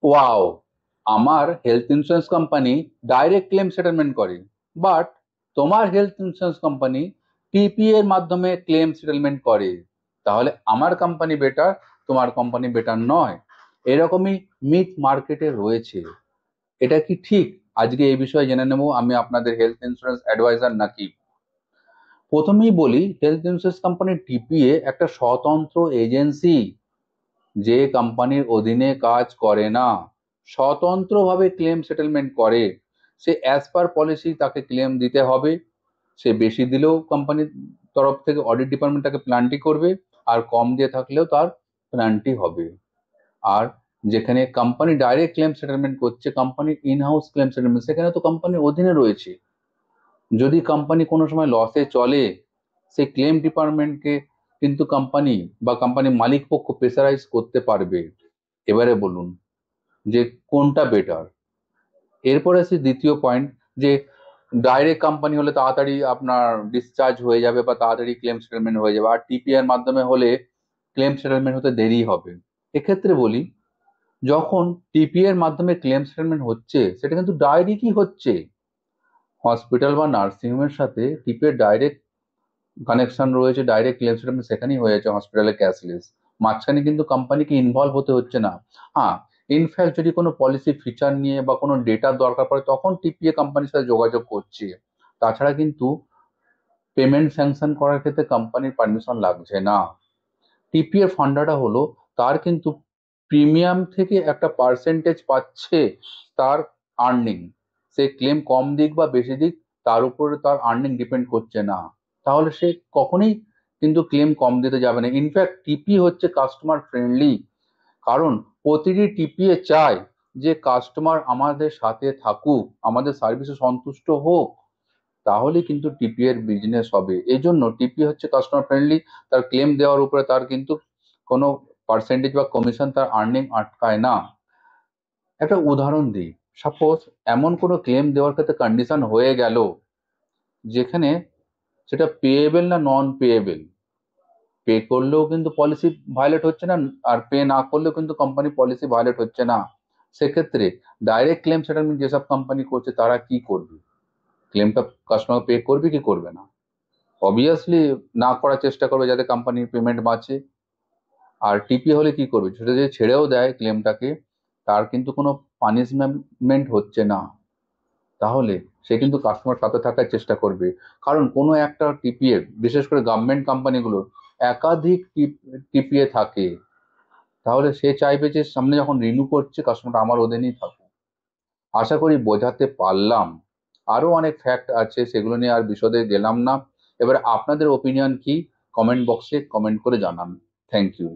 Wow, আমার health insurance company direct claim settlement করে, but তোমার হেলথ ইন্স্যুরেন্স কোম্পানি টিপিএ এর মাধ্যমে ক্লেম সেটেলমেন্ট করে। তাহলে আমার কোম্পানি বেটার, তোমার কোম্পানি বেটার নয়। এরকমই মিথ মার্কেটে রয়েছে। এটা কি ঠিক? আজকে এই বিষয়ে জেনে নেব। আমি আপনাদের হেলথ ইন্স্যুরেন্স অ্যাডভাইজার নাকিব। প্রথমেই বলি, হেলথ ইন্স্যুরেন্স কোম্পানি টিপিএ একটা স্বতন্ত্র এজেন্সি, যে কোম্পানির অধীনে কাজ করে না, স্বতন্ত্রভাবে ক্লেম সেটেলমেন্ট করে। সে অ্যাজ পার পলিসি তাকে ক্লেম দিতে হবে। সে বেশি দিলেও কোম্পানির তরফ থেকে অডিট ডিপার্টমেন্ট তাকে প্ল্যানটি করবে, আর কম দিয়ে থাকলেও তার প্ল্যানটি হবে। আর যেখানে কোম্পানি ডাইরেক্ট ক্লেম সেটেলমেন্ট করছে, কোম্পানির ইন হাউস ক্লেম সেটেলমেন্ট, সেখানে তো কোম্পানির অধীনে রয়েছে। যদি কোম্পানি কোনো সময় লসে চলে, সেই ক্লেম ডিপার্টমেন্টকে কিন্তু কোম্পানি বা কোম্পানির মালিক পক্ষ প্রেসারাইজ করতে পারবে। এবারে বলুন যে কোনটা বেটার। এরপরে আসি দ্বিতীয় পয়েন্ট, যে ডাইরেক্ট কোম্পানি হলে তাড়াতাড়ি আপনার ডিসচার্জ হয়ে যাবে বা তাড়াতাড়ি ক্লেম সেটেলমেন্ট হয়ে যাবে, আর টিপিআর মাধ্যমে হলে ক্লেম সেটেলমেন্ট হতে দেরি হবে। এক্ষেত্রে বলি, যখন টিপিএর মাধ্যমে ক্লেম সেটেলমেন্ট হচ্ছে, সেটা কিন্তু ডাইরেক্টই হচ্ছে। হসপিটাল বা নার্সিং হোমের সাথে টিপিএর ডাইরেক্ট কানেকশন রয়েছে, ডাইরেক্ট ক্লেম সেটেলমেন্ট সেখানেই হয়ে যাচ্ছে, হসপিটালে ক্যাশলেস। মাঝখানে কিন্তু কোম্পানিকে ইনভলভ হতে হচ্ছে না। হ্যাঁ, ইনফ্যাক্ট যদি কোনো পলিসি ফিচার নিয়ে বা কোনো ডেটার দরকার পড়ে, তখন টিপিএ কোম্পানির সাথে যোগাযোগ করছে। তাছাড়া কিন্তু পেমেন্ট স্যাংশন করার ক্ষেত্রে কোম্পানির পারমিশন লাগছে না। টিপিএর ফান্ডাটা হলো, তার কিন্তু প্রিমিয়াম থেকে একটা পার্সেন্টেজ পাচ্ছে তার আর্নিং। সে ক্লেম কম দিক বা বেশি দিক, তার উপরে তার আর্নিং ডিপেন্ড করছে না। তাহলে সে কখনোই কিন্তু ক্লেম কম দিতে যাবে না। ইনফ্যাক্ট টিপি হচ্ছে কাস্টমার ফ্রেন্ডলি, কারণ প্রতিটি টিপিএ চায় যে কাস্টমার আমাদের সাথে থাকুক, আমাদের সার্ভিসে সন্তুষ্ট হোক। তাহলে কিন্তু টিপি এর বিজনেস হবে। এই জন্য টিপি হচ্ছে কাস্টমার ফ্রেন্ডলি। তার ক্লেম দেওয়ার উপরে তার কিন্তু কোনো পার্সেন্টেজ বা কমিশন তার আর্নিং আটকায় না। একটা উদাহরণ দিই, সাপোজ এমন কোনো ক্লেম দেওয়ার ক্ষেত্রে কন্ডিশন হয়ে গেল যেখানে সেটা পেয়েবেল না নন পেয়েবেল, পে করলেও কিন্তু পলিসি ভায়োলেট হচ্ছে না, আর পে না করলেও কিন্তু কোম্পানি পলিসি ভায়োলেট হচ্ছে না। সেক্ষেত্রে ডাইরেক্ট ক্লেম সেটেলমেন্ট যেসব কোম্পানি করছে, তারা কি করবে? ক্লেমটা কাস্টমার পে করবে কি করবে না? অবভিয়াসলি না করার চেষ্টা করবে, যাতে কোম্পানির পেমেন্ট বাঁচে। আর টিপি হলে কি করবে? সেটা যদি ছেড়েও দেয় ক্লেমটাকে, তার কিন্তু কোনো পানিশমেন্ট হচ্ছে না। তাহলে সে কিন্তু কাস্টমার সাথে থাকার চেষ্টা করবে। কারণ কোনো একটা টিপিএ, বিশেষ করে গভর্নমেন্ট কোম্পানিগুলো একাধিক টিপিএ থাকে। তাহলে সে চাইবে যে সামনে যখন রিনিউ করছে, কাস্টমারটা আমার অধীনেই থাকুক। আশা করি বোঝাতে পারলাম। আরো অনেক ফ্যাক্ট আছে, সেগুলো নিয়ে আর বিশদে গেলাম না। এবারে আপনাদের ওপিনিয়ন কি, কমেন্ট বক্সে কমেন্ট করে জানান। Thank you.